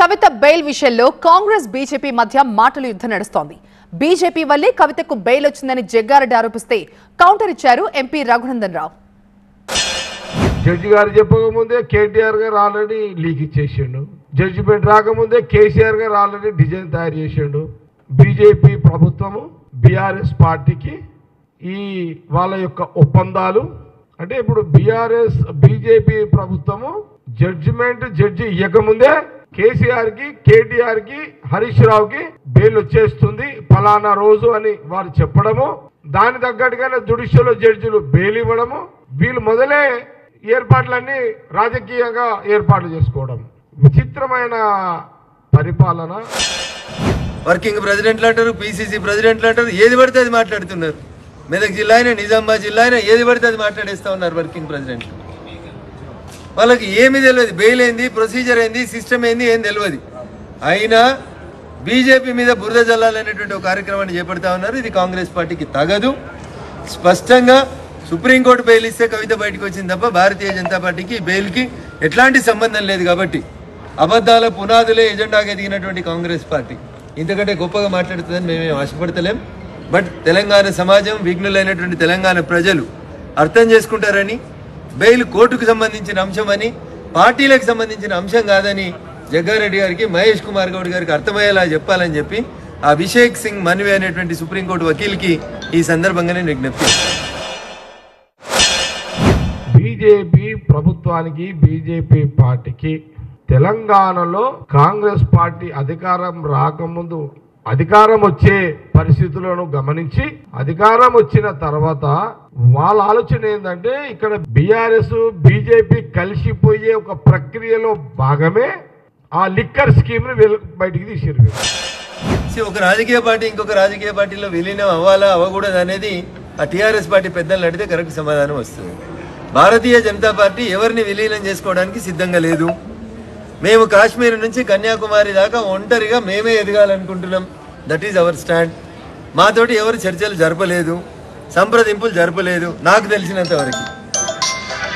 కవిత bail విషయంలో Congress BJP మధ్య మాటల యుద్ధం నడుస్తోంది. బీజేపీ వల్లే కవితకు బెయిల్ వచ్చిందని జగ్గారెడ్డి ఆరోపిస్తే కౌంటర్ ఇచ్చారు ఎంపీ రఘునందన్ రావు. జడ్జి గారు చెప్పకముందే కేటీఆర్ గారు ఆల్రెడీ లీక్ ఇచ్చేసిండు. జడ్జిమెంట్ రాకముందే కేసీఆర్ గారు ఆల్రెడీ డిజైన్ తయారు చేసిండు. బీజేపీ ప్రభుత్వము బీఆర్ఎస్ పార్టీకి ఈ వాళ్ళ యొక్క ఒప్పందాలు అంటే ఇప్పుడు బీజేపీ ప్రభుత్వము జడ్జి ఇవ్వకముందే కేసీఆర్ కి కేటీఆర్ కి హరీష్ రావుకి బెయిల్ వచ్చేస్తుంది ఫలానా రోజు అని వారు చెప్పడము, దాని తగ్గట్టుగానే జుడిషియల్ జడ్జిలు బెయిల్ ఇవ్వడము, వీళ్ళు మొదలే ఏర్పాట్లన్నీ రాజకీయంగా ఏర్పాట్లు చేసుకోవడం. విచిత్రమైన పరిపాలన. వర్కింగ్ ప్రెసిడెంట్లు అంటారు, పిసిసి ప్రెసిడెంట్లు అంటారు, ఏది పడితే అది మాట్లాడుతున్నారు. మెదక్ జిల్లా అయినా నిజామాబాద్ జిల్లా అయినా ఏది పడితే అది మాట్లాడేస్తూ ఉన్నారు వర్కింగ్ ప్రెసిడెంట్లు. వాళ్ళకి ఏమీ తెలియదు, బెయిల్ ఏంది, ప్రొసీజర్ ఏంది, సిస్టమ్ ఏంది ఏం తెలియదు. అయినా బీజేపీ మీద బురద జల్లాలనేటువంటి ఒక కార్యక్రమాన్ని చేపడతా ఉన్నారు. ఇది కాంగ్రెస్ పార్టీకి తగదు. స్పష్టంగా సుప్రీంకోర్టు బెయిల్ ఇస్తే కవిత బయటకు వచ్చింది తప్ప భారతీయ జనతా పార్టీకి బెయిల్కి ఎట్లాంటి సంబంధం లేదు. కాబట్టి అబద్ధాల పునాదులే ఎజెండాగా ఎదిగినటువంటి కాంగ్రెస్ పార్టీ ఇంతకంటే గొప్పగా మాట్లాడుతుందని మేమేం ఆశపడతలేం. బట్ తెలంగాణ సమాజం, విఘ్నులైనటువంటి తెలంగాణ ప్రజలు అర్థం చేసుకుంటారని, బెయిల్ కోర్టుకు సంబంధించిన అంశం అని, పార్టీలకు సంబంధించిన అంశం కాదని జగ్గారెడ్డి గారికి, మహేష్ కుమార్ గౌడ్ గారికి అర్థమయ్యేలా చెప్పాలని చెప్పి ఆ అభిషేక్ సింగ్ మన్వి అనేటువంటి సుప్రీంకోర్టు వకీల్కి ఈ సందర్భంగానే విజ్ఞప్తి. బీజేపీ ప్రభుత్వానికి, బీజేపీ పార్టీకి తెలంగాణలో కాంగ్రెస్ పార్టీ అధికారం రాకముందు అధికారం వచ్చే పరిస్థితులను గమనించి అధికారం వచ్చిన తర్వాత వాళ్ళ ఆలోచన ఏంటంటే ఇక్కడ బీఆర్ఎస్ బీజేపీ కలిసిపోయే ఒక ప్రక్రియలో భాగమే ఆ లిక్కర్ స్కీమ్ ని బయటికి తీసిరు. ఒక రాజకీయ పార్టీ ఇంకొక రాజకీయ పార్టీలో విలీనం అవ్వాలా అవ్వకూడదు అనేది ఆ టీఆర్ఎస్ పార్టీ పెద్దలు అడిగితే కరెక్ట్ సమాధానం వస్తుంది. భారతీయ జనతా పార్టీ ఎవరిని విలీనం చేసుకోవడానికి సిద్ధంగా లేదు. మేము కాశ్మీర్ నుంచి కన్యాకుమారి దాకా ఒంటరిగా మేమే ఎదగాలనుకుంటున్నాం. That is our stand. మాతోటి ఎవరు చర్చలు జరపలేదు, సంప్రదింపులు జరపలేదు. నాకు తెలిసినంత వరకు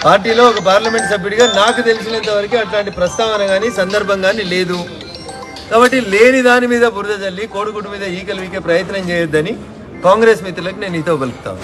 పార్టీలో ఒక పార్లమెంట్ సభ్యుడిగా నాకు తెలిసినంత వరకు అట్లాంటి ప్రస్తావన కానీ సందర్భం కానీ లేదు. కాబట్టి లేని దాని మీద బురద జల్లి కోడిగుడ్డు మీద ఈకలు వీకే ప్రయత్నం చేయొద్దని కాంగ్రెస్ మిత్రులకు నేను ఇతో పలుకుతాను.